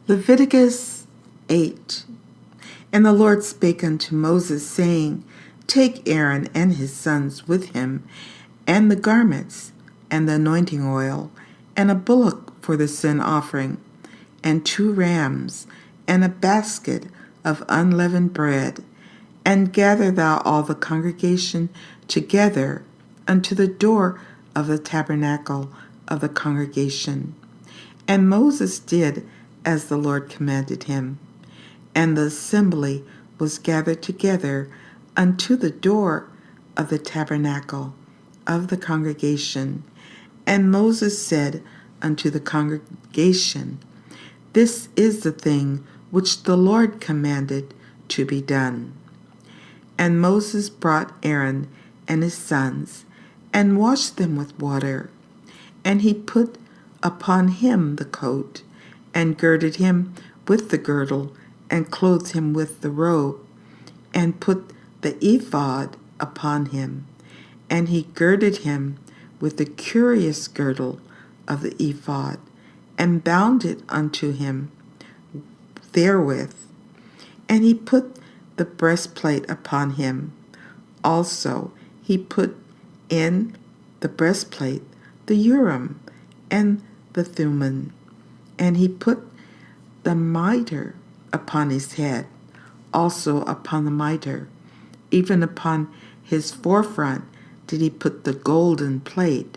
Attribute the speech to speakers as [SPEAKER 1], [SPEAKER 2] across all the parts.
[SPEAKER 1] Leviticus 8. And the Lord spake unto Moses, saying, Take Aaron and his sons with him, and the garments, and the anointing oil, and a bullock for the sin offering, and 2 rams, and a basket of unleavened bread, and gather thou all the congregation together unto the door of the tabernacle of the congregation. And Moses did as the Lord commanded him. And the assembly was gathered together unto the door of the tabernacle of the congregation. And Moses said unto the congregation, This is the thing which the Lord commanded to be done. And Moses brought Aaron and his sons, and washed them with water. And he put upon him the coat, and girded him with the girdle, and clothed him with the robe, and put the ephod upon him. And he girded him with the curious girdle of the ephod, and bound it unto him therewith. And he put the breastplate upon him. Also he put in the breastplate the Urim and the Thummim. And he put the mitre upon his head, also upon the mitre, even upon his forefront did he put the golden plate,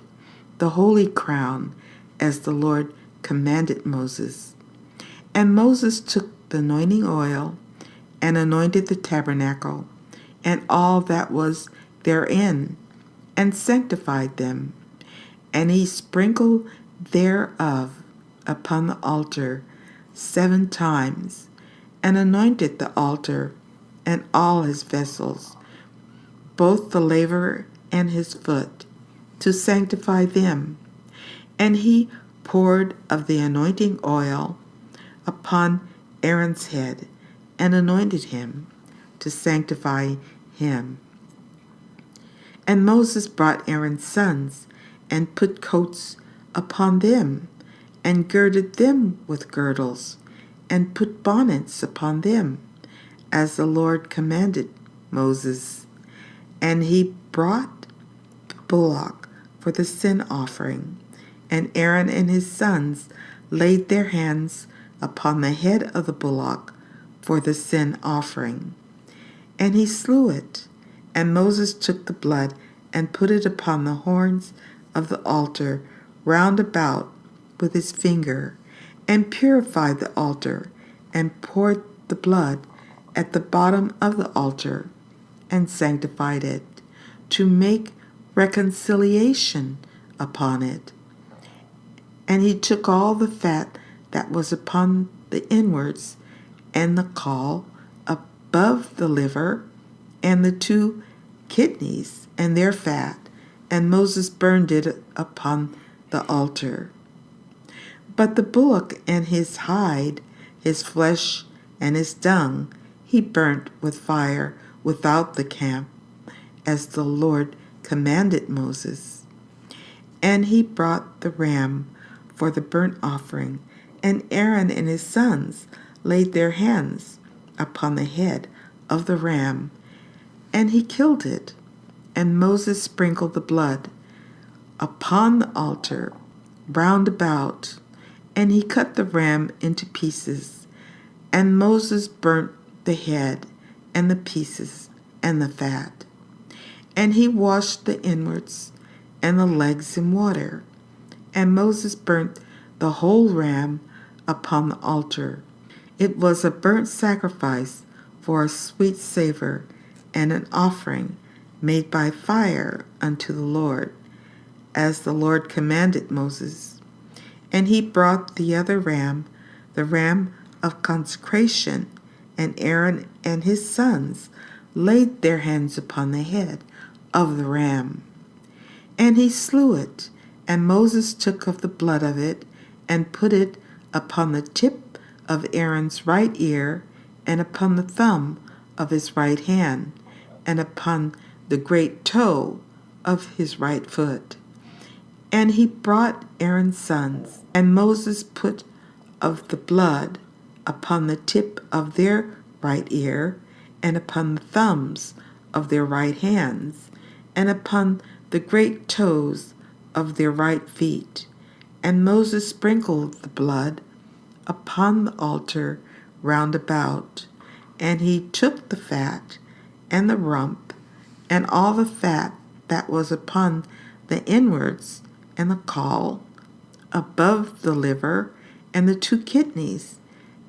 [SPEAKER 1] the holy crown, as the Lord commanded Moses. And Moses took the anointing oil, and anointed the tabernacle, and all that was therein, and sanctified them. And he sprinkled thereof upon the altar 7 times, and anointed the altar and all his vessels, both the laver and his foot, to sanctify them. And he poured of the anointing oil upon Aaron's head, and anointed him, to sanctify him. And Moses brought Aaron's sons, and put coats upon them, and girded them with girdles, and put bonnets upon them, as the Lord commanded Moses. And he brought the bullock for the sin offering, and Aaron and his sons laid their hands upon the head of the bullock for the sin offering. And he slew it, and Moses took the blood and put it upon the horns of the altar round about with his finger, and purified the altar, and poured the blood at the bottom of the altar, and sanctified it, to make reconciliation upon it. And he took all the fat that was upon the inwards, and the caul above the liver, and the 2 kidneys and their fat, and Moses burned it upon the altar. But the bullock and his hide, his flesh and his dung, he burnt with fire without the camp, as the Lord commanded Moses. And he brought the ram for the burnt offering, and Aaron and his sons laid their hands upon the head of the ram, and he killed it. And Moses sprinkled the blood upon the altar round about, and he cut the ram into pieces. And Moses burnt the head, and the pieces, and the fat. And he washed the inwards and the legs in water. And Moses burnt the whole ram upon the altar. It was a burnt sacrifice for a sweet savor, and an offering made by fire unto the Lord, as the Lord commanded Moses. And he brought the other ram, the ram of consecration, and Aaron and his sons laid their hands upon the head of the ram. And he slew it, and Moses took of the blood of it, and put it upon the tip of Aaron's right ear, and upon the thumb of his right hand, and upon the great toe of his right foot. And he brought Aaron's sons, and Moses put of the blood upon the tip of their right ear, and upon the thumbs of their right hands, and upon the great toes of their right feet. And Moses sprinkled the blood upon the altar round about. And he took the fat and the rump, and all the fat that was upon the inwards, and the caul, above the liver, and the 2 kidneys,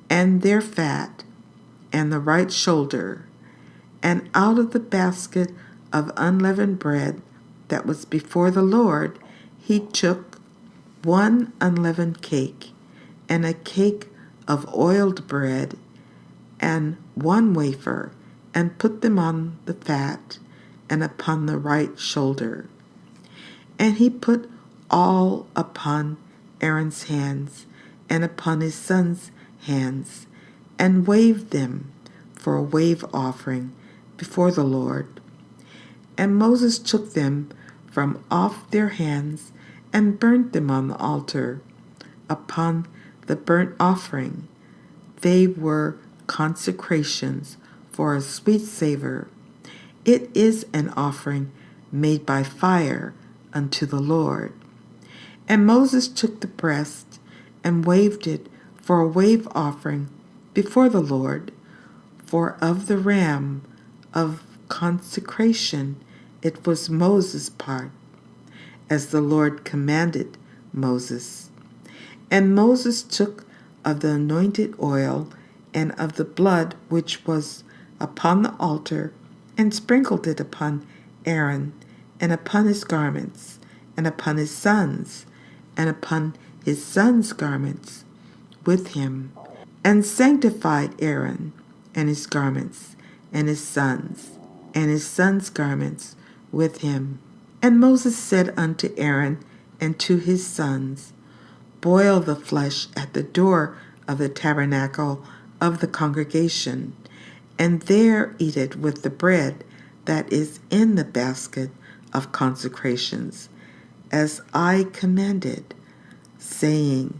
[SPEAKER 1] and their fat, and the right shoulder. And out of the basket of unleavened bread that was before the Lord, he took 1 unleavened cake, and a cake of oiled bread, and 1 wafer, and put them on the fat, and upon the right shoulder. And he put all upon Aaron's hands, and upon his sons' hands, and waved them for a wave offering before the Lord. And Moses took them from off their hands, and burnt them on the altar upon the burnt offering. They were consecrations for a sweet savor. It is an offering made by fire unto the Lord. And Moses took the breast and waved it for a wave offering before the Lord. For of the ram of consecration it was Moses' part, as the Lord commanded Moses. And Moses took of the anointed oil and of the blood which was upon the altar, and sprinkled it upon Aaron, and upon his garments, and upon his sons, and upon his sons' garments with him, and sanctified Aaron, and his garments, and his sons' garments with him. And Moses said unto Aaron and to his sons, Boil the flesh at the door of the tabernacle of the congregation, and there eat it with the bread that is in the basket of consecrations, as I commanded, saying,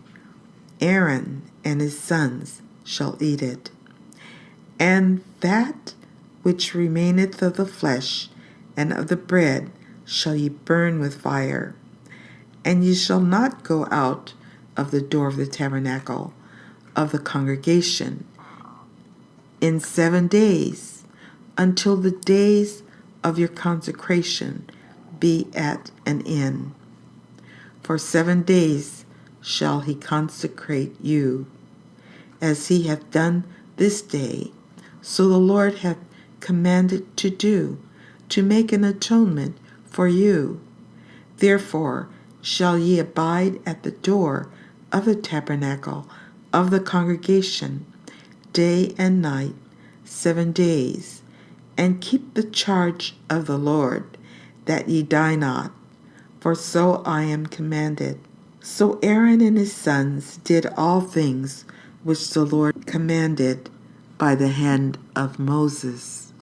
[SPEAKER 1] Aaron and his sons shall eat it. And that which remaineth of the flesh and of the bread shall ye burn with fire. And ye shall not go out of the door of the tabernacle of the congregation in 7 days, until the days of your consecration be at an end. For 7 days shall he consecrate you, as he hath done this day. So the Lord hath commanded to do, to make an atonement for you. Therefore shall ye abide at the door of the tabernacle of the congregation day and night 7 days, and keep the charge of the Lord, that ye die not, for so I am commanded. So Aaron and his sons did all things which the Lord commanded by the hand of Moses.